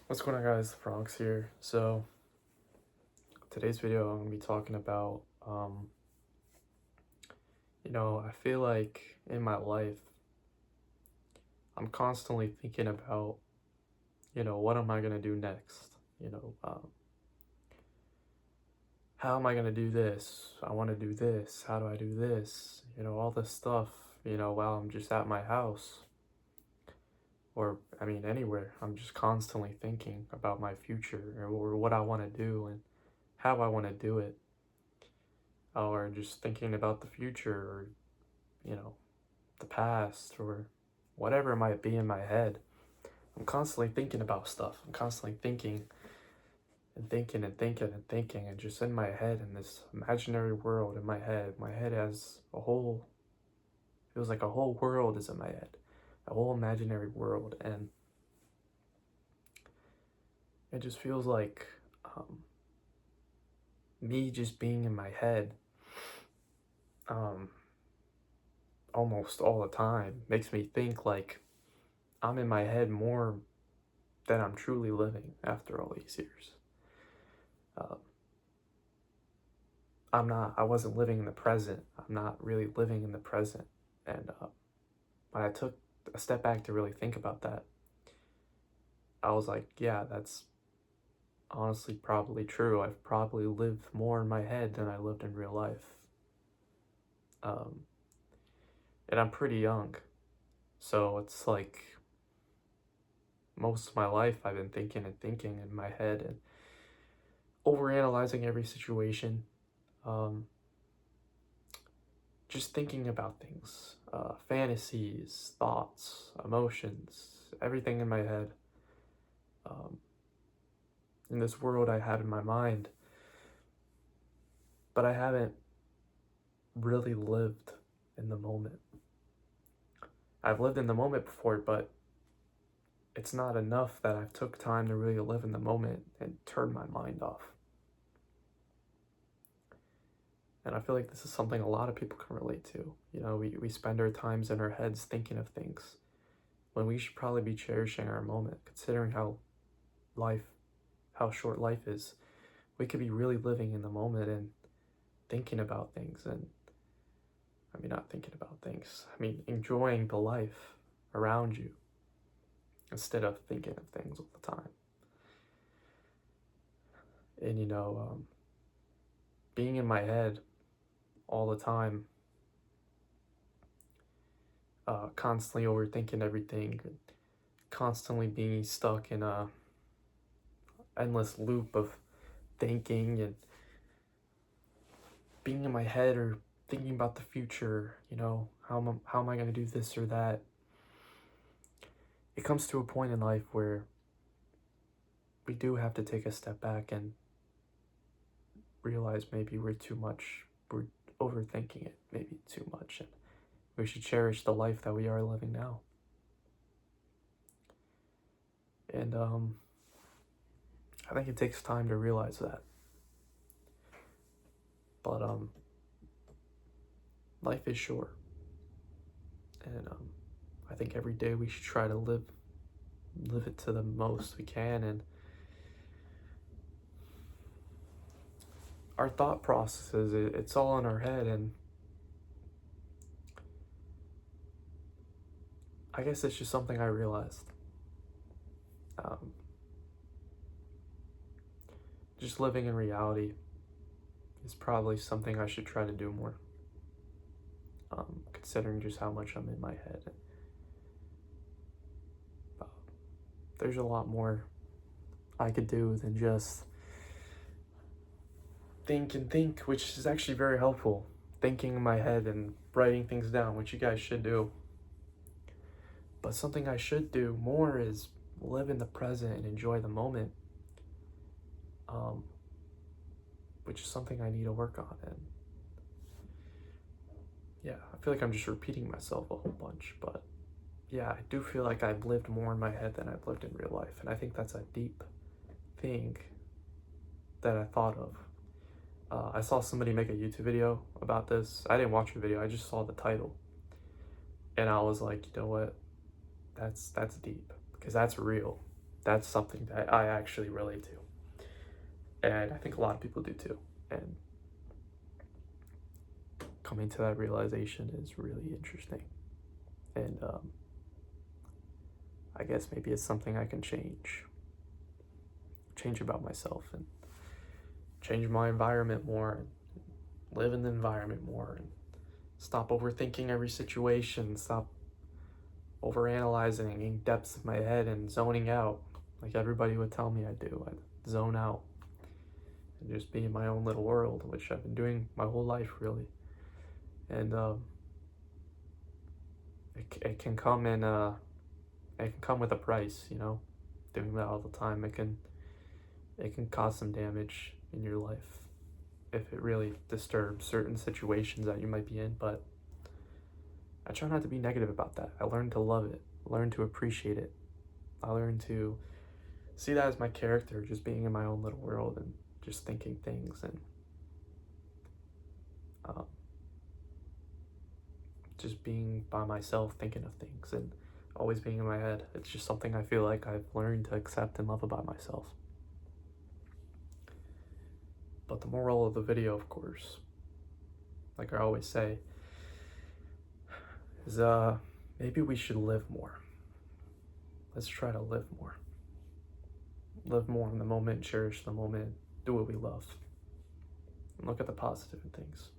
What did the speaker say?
What's going on, guys? Franks here. So today's video I'm gonna be talking about I feel like in my life I'm constantly thinking about, what am I gonna do next? How am I gonna do this? I wanna do this. How do I do this? All this stuff, while I'm just at my house or anywhere. I'm just constantly thinking about my future or what I wanna do and how I wanna do it. Or just thinking about the future or, you know, the past or whatever it might be in my head. I'm constantly thinking about stuff. I'm constantly thinking and thinking and thinking and thinking and just in my head in this imaginary world in my head. My head has feels like a whole world is in my head, a whole imaginary world. And it just feels like me just being in my head almost all the time makes me think like I'm in my head more than I'm truly living after all these years. Uh, I wasn't living in the present. I'm not really living in the present. And when I took a step back to really think about that, I was like, yeah, that's honestly probably true. I've probably lived more in my head than I lived in real life. Um, and I'm pretty young. So it's like most of my life I've been thinking and thinking in my head and overanalyzing every situation. Just thinking about things, fantasies, thoughts, emotions, everything in my head. In this world I have in my mind, but I haven't really lived in the moment. I've lived in the moment before, but it's not enough that I've took time to really live in the moment and turn my mind off. And I feel like this is something a lot of people can relate to. We spend our times in our heads thinking of things when we should probably be cherishing our moment, considering how short life is. We could be really living in the moment and thinking about things and not thinking about things. Enjoying the life around you instead of thinking of things all the time. And being in my head all the time, constantly overthinking everything, constantly being stuck in a endless loop of thinking and being in my head or thinking about the future, how am I going to do this or that? It comes to a point in life where we do have to take a step back and realize maybe we're overthinking it, maybe too much, and we should cherish the life that we are living now. And I think it takes time to realize that. But life is short, and I think every day we should try to live it to the most we can. And our thought processes, it's all in our head, and I guess it's just something I realized. Just living in reality is probably something I should try to do more, considering just how much I'm in my head. There's a lot more I could do than just think and think, which is actually very helpful. Thinking in my head and writing things down, which you guys should do. But something I should do more is live in the present and enjoy the moment, which is something I need to work on. And yeah, I feel like I'm just repeating myself a whole bunch, but yeah, I do feel like I've lived more in my head than I've lived in real life, and I think that's a deep thing that I thought of. I saw somebody make a YouTube video about this. I didn't watch the video, I just saw the title. And I was like, you know what? That's deep, because that's real. that's something that I actually relate to. And I think a lot of people do too. And coming to that realization is really interesting. And I guess maybe it's something I can change about myself, and change my environment more, and live in the environment more, and stop overthinking every situation, stop overanalyzing in depths of my head and zoning out like everybody would tell me I do. I'd zone out and just be in my own little world, which I've been doing my whole life, really. And it can come in it can come with a price, you know. Doing that all the time, it can cause some damage in your life if it really disturbs certain situations that you might be in. But I try not to be negative about that. I learn to love it, learn to appreciate it. I learn to see that as my character, just being in my own little world and just thinking things, and just being by myself thinking of things, and always being in my head. It's just something I feel like I've learned to accept and love about myself. But the moral of the video, of course, like I always say, is maybe we should live more. Let's try to live more. Live more in the moment, cherish the moment, do what we love, and look at the positive in things.